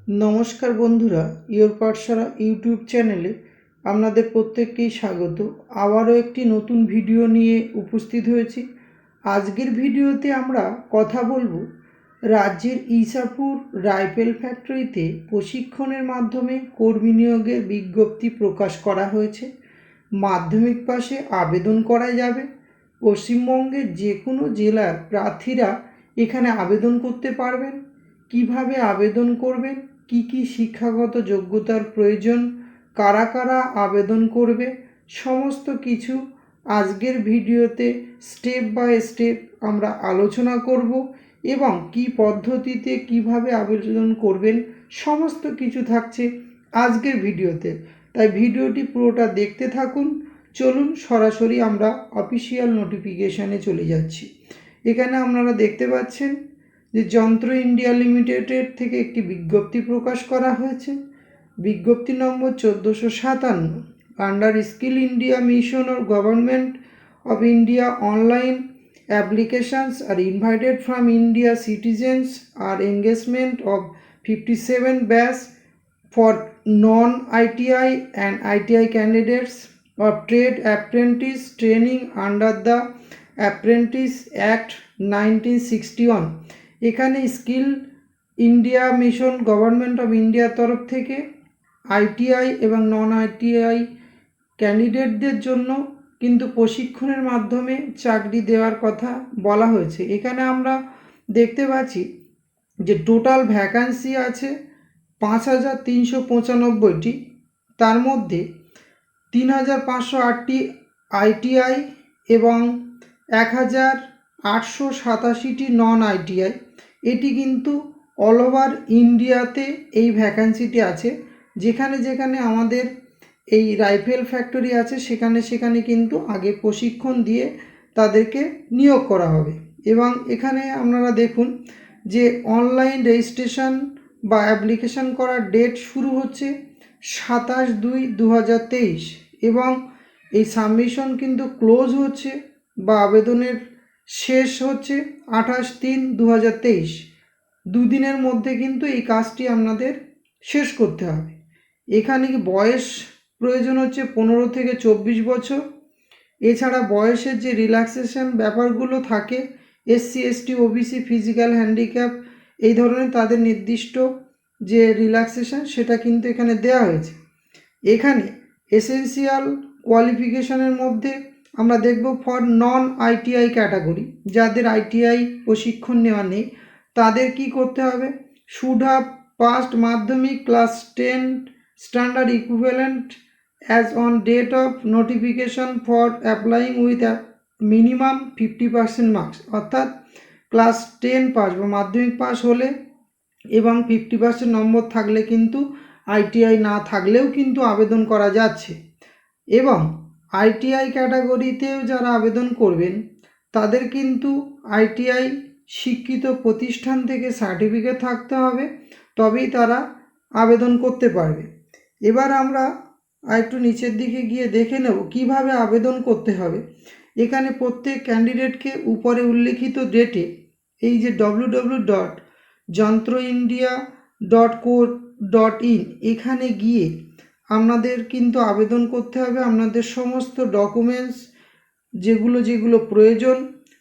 নমস্কার বন্ধুরা, your Pathsala YouTube চ্যানেলে আপনাদের প্রত্যেককেই স্বাগত। আবারও একটি নতুন ভিডিও নিয়ে উপস্থিত হয়েছি। আজকের ভিডিওতে আমরা কথা বলবো রাজ্যের ইসাপুর রাইফেল ফ্যাক্টরিতে প্রশিক্ষণের মাধ্যমে কর্মী নিয়োগের বিজ্ঞপ্তি প্রকাশ করা হয়েছে। মাধ্যমিক পাশে আবেদন করা যাবে। পশ্চিমবঙ্গের যে কোনো জেলার প্রার্থীরা এখানে আবেদন করতে পারবেন। কিভাবে আবেদন করবেন, কি কি শিক্ষাগত যোগ্যতার প্রয়োজন, কারা কারা আবেদন করবে, সমস্ত কিছু আজকের ভিডিওতে স্টেপ বাই স্টেপ আমরা আলোচনা করব এবং কি পদ্ধতিতে কিভাবে আবেদন করবেন সমস্ত কিছু থাকছে আজকের ভিডিওতে। তাই ভিডিওটি পুরোটা দেখতে থাকুন। চলুন সরাসরি আমরা অফিসিয়াল নোটিফিকেশানে চলে যাচ্ছি। এখানে আপনারা দেখতে পাচ্ছেন যে যন্ত্র ইন্ডিয়া লিমিটেডের থেকে একটি বিজ্ঞপ্তি প্রকাশ করা হয়েছে। বিজ্ঞপ্তি নম্বর 1457। Under skill India mission or government of India online applications are invited from India citizens are engagement of 57 batch for non-ITI and ITI candidates of trade apprentice training under the Apprentice Act 1961। এখানে skill India mission government of ইন্ডিয়ার তরফ থেকে ITI এবং নন ITI ক্যান্ডিডেটদের জন্য কিন্তু প্রশিক্ষণের মাধ্যমে চাকরি দেওয়ার কথা বলা হয়েছে। এখানে আমরা দেখতে পাচ্ছি যে টোটাল ভ্যাকান্সি আছে 5395টি। তার মধ্যে 3508টি আইটিআই এবং 1887টি নন আইটিআই। এটি কিন্তু অল ওভার ইন্ডিয়াতে এই ভ্যাকান্সিটি আছে। যেখানে যেখানে আমাদের এই রাইফেল ফ্যাক্টরি আছে সেখানে সেখানে কিন্তু আগে প্রশিক্ষণ দিয়ে তাদেরকে নিয়োগ করা হবে। এবং এখানে আপনারা দেখুন যে অনলাইন রেজিস্ট্রেশন বা অ্যাপ্লিকেশান করার ডেট শুরু হচ্ছে 27/2/2023 এবং এই সাবমিশন কিন্তু ক্লোজ হচ্ছে বা আবেদনের শেষ হচ্ছে 28/3/2023। দুদিনের মধ্যে কিন্তু এই কাজটি আপনাদের শেষ করতে হবে। এখানে বয়স প্রয়োজন হচ্ছে 15 থেকে 24 বছর। এছাড়া বয়সের যে রিল্যাক্সেশন ব্যাপারগুলো থাকে, SC ST OBC physical handicap এই ধরনের তাদের নির্দিষ্ট যে রিল্যাক্সেশন সেটা কিন্তু এখানে দেওয়া হয়েছে। এখানে এসেনশিয়াল কোয়ালিফিকেশনের মধ্যে আমরা দেখব ফর নন আইটিআই ক্যাটাগরি, যাদের আইটিআই প্রশিক্ষণ নেওয়া নেই তাদের কি করতে হবে, শুড হ্যাভ পাস্ট মাধ্যমিক class 10 standard equivalent as on date of notification for applying with a minimum 50% marks, অর্থাৎ ক্লাস 10 পাস বা মাধ্যমিক পাস হলে এবং 50% নম্বর থাকলে কিন্তু আইটিআই না থাকলেও কিন্তু আবেদন করা যাচ্ছে। এবং আইটিআই ক্যাটাগরিতেও যারা আবেদন করবেন তাদের কিন্তু আইটিআই স্বীকৃত প্রতিষ্ঠান থেকে সার্টিফিকেট থাকতে হবে, তবেই তারা আবেদন করতে পারবে। এবার আমরা একটু নিচের দিকে গিয়ে দেখে নেব কিভাবে আবেদন করতে হবে। এখানে প্রত্যেক ক্যান্ডিডেটকে উপরে উল্লিখিত ডেটে এই যে www.yantraindia.co.in এখানে গিয়ে আপনাদের কিন্তু আবেদন করতে হবে। আপনাদের সমস্ত ডকুমেন্টস যেগুলো যেগুলো প্রয়োজন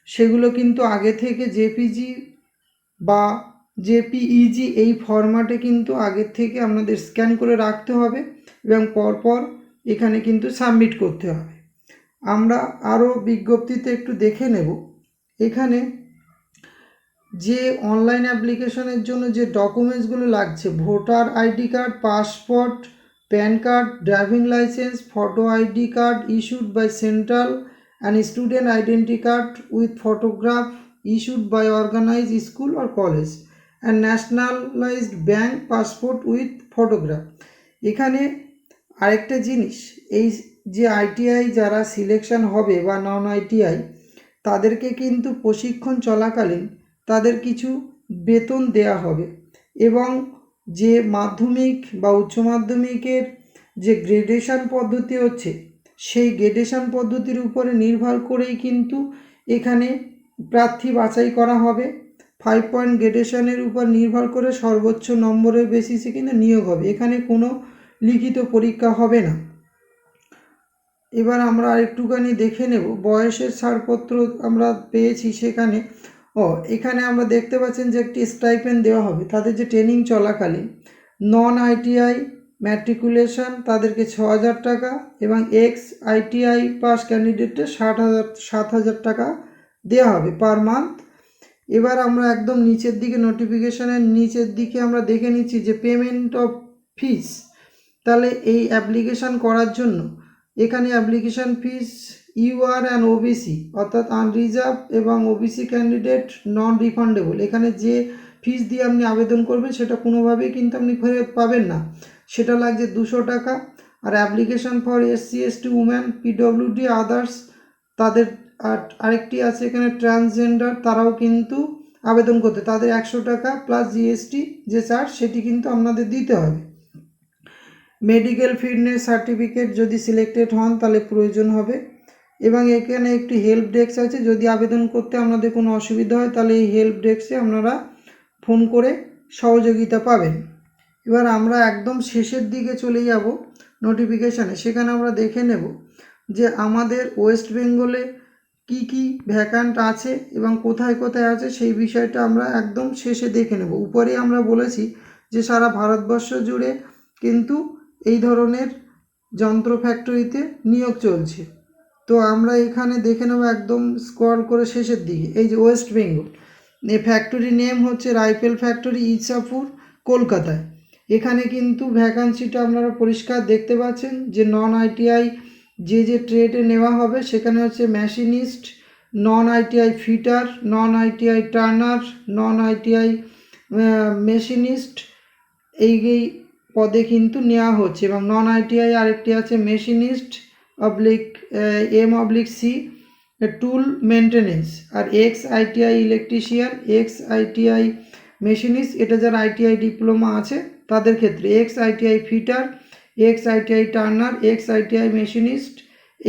সেগুলো কিন্তু আগে থেকে জেপিজি বা জেপিইজি এই ফরম্যাটে কিন্তু আগের থেকে আপনাদের স্ক্যান করে রাখতে হবে এবং পরপর এখানে কিন্তু সাবমিট করতে হবে। আমরা আরও বিজ্ঞপ্তিতে একটু দেখে নেব। এখানে যে অনলাইন অ্যাপ্লিকেশনের জন্য যে ডকুমেন্টসগুলো লাগছে, voter ID card, passport, PAN card, driving licence, photo ID card issued by central and student identity card with photograph issued by organise school or college and nationalised bank passport with photograph. এখানে আরেকটা জিনিস, এই যে ITI যারা selection হবে বা নন ITI তাদেরকে কিন্তু প্রশিক্ষণ চলাকালীন তাদের কিছু বেতন দেয়া হবে এবং যে মাধ্যমিক বা উচ্চ মাধ্যমিকের যে গ্রেডেশন পদ্ধতি হচ্ছে সেই গ্রেডেশন পদ্ধতির উপরে নির্ভর করেই কিন্তু এখানে প্রার্থী বাছাই করা হবে। 5 পয়েন্ট গ্রেডেশনের উপর নির্ভর করে সর্বোচ্চ নম্বরের বেসিসে কিন্তু নিয়োগ হবে। এখানে কোনো লিখিত পরীক্ষা হবে না। এবার আমরা আরেকটুখানি দেখে নেব বয়সের ছাড়পত্র আমরা পেয়েছি সেখানে। এখানে আমরা দেখতে পাচ্ছেন যে একটি স্টাইপেন্ড দেওয়া হবে তাদের যে ট্রেনিং চলাকালীন। নন আইটিআই ম্যাট্রিকুলেশন তাদেরকে 6,000 টাকা এবং এক্স আইটিআই পাস ক্যান্ডিডেটদের 7,000 টাকা দেওয়া হবে পার মান্থ। এবার আমরা একদম নিচের দিকে নোটিফিকেশনের নিচের দিকে আমরা দেখে নিচ্ছি যে পেমেন্ট অফ ফিস। তাহলে এই অ্যাপ্লিকেশান করার জন্য এখানে application fees UR and OBC অর্থাৎ আনরিজার্ভ এবং ওবিসি ক্যান্ডিডেট নন রিফান্ডেবল। এখানে যে ফিস দিয়ে আপনি আবেদন করবেন সেটা কোনোভাবেই কিন্তু আপনি ফেরত পাবেন না, সেটা লাগছে 200 টাকা। আর application for SC ST woman পিডব্লিউডি আদার্স তাদের আরেকটি আছে এখানে ট্রান্সজেন্ডার, তারাও কিন্তু আবেদন করতে তাদের 100 টাকা প্লাস জিএসটি যে চার্জ সেটি কিন্তু আপনাদের দিতে হবে। মেডিকেল ফিটনেস সার্টিফিকেট যদি সিলেক্টেড হন তাহলে প্রয়োজন হবে। এবং এখানে একটি হেল্প ডেস্ক আছে, যদি আবেদন করতে আপনাদের কোনো অসুবিধা হয় তাহলে এই হেল্প ডেস্কে আপনারা ফোন করে সহযোগিতা পাবেন। এবার আমরা একদম শেষের দিকে চলে যাব নোটিফিকেশানে, সেখানে আমরা দেখে নেব যে আমাদের ওয়েস্ট বেঙ্গলে কি কি ভ্যাকান্ট আছে এবং কোথায় কোথায় আছে সেই বিষয়টা আমরা একদম শেষে দেখে নেব। উপরে আমরা বলেছি যে সারা ভারতবর্ষ জুড়ে কিন্তু এই ধরনের যন্ত্র ফ্যাক্টরিতে নিয়োগ চলছে। তো আমরা এখানে দেখে নেব একদম স্ক্রল করে শেষের দিকে, এই যে ওয়েস্ট বেঙ্গল। এই ফ্যাক্টরি নেম হচ্ছে রাইফেল ফ্যাক্টরি ইছাপুর কলকাতায়। এখানে কিন্তু ভ্যাকান্সিটা আপনারা পরিষ্কার দেখতে পাচ্ছেন যে নন আইটিআই যে ট্রেডে নেওয়া হবে সেখানে হচ্ছে machinist, non ITI fitter, non ITI turner, non ITI machinist এই পদে কিন্তু নেওয়া হচ্ছে। এবং নন আইটিআই আরেকটি আছে মেশিনিস্ট (M/C টুল মেনটেনেন্স। আর ex ITI electrician, ex ITI machinist এটা যারা আইটিআই ডিপ্লোমা আছে তাদের ক্ষেত্রে, ex ITI fitter, ex ITI turner, ex ITI machinist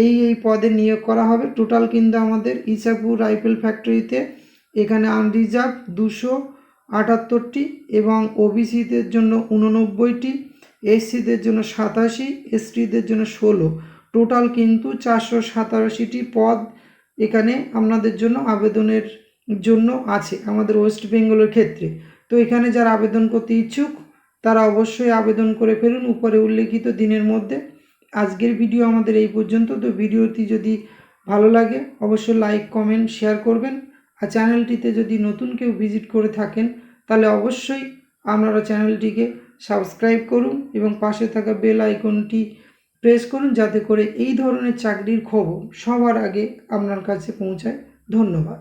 এই পদে নিয়োগ করা হবে। টোটাল কিন্তু আমাদের ইছাপুর রাইফেল ফ্যাক্টরিতে এখানে আনরিজার্ভ 278টি এবং ওবিসিদের জন্য 89টি, এসসিদের জন্য 87, এসটিদের জন্য 16, টোটাল কিন্তু 487টি পদ এখানে আপনাদের জন্য আবেদনের জন্য আছে আমাদের ওয়েস্ট বেঙ্গলের ক্ষেত্রে। তো এখানে যারা আবেদন করতে ইচ্ছুক তারা অবশ্যই আবেদন করে ফেলুন উপরে উল্লেখিত দিনের মধ্যে। আজকের ভিডিও আমাদের এই পর্যন্ত। তো ভিডিওটি যদি ভালো লাগে অবশ্যই লাইক কমেন্ট শেয়ার করবেন। আর চ্যানেলটিতে যদি নতুন কেউ ভিজিট করে থাকেন তাহলে অবশ্যই আপনারা চ্যানেলটিকে সাবস্ক্রাইব করুন এবং পাশে থাকা বেল আইকনটি প্রেস করুন যাতে করে এই ধরনের চাকরির খবর সবার আগে আপনার কাছে পৌঁছায়। ধন্যবাদ।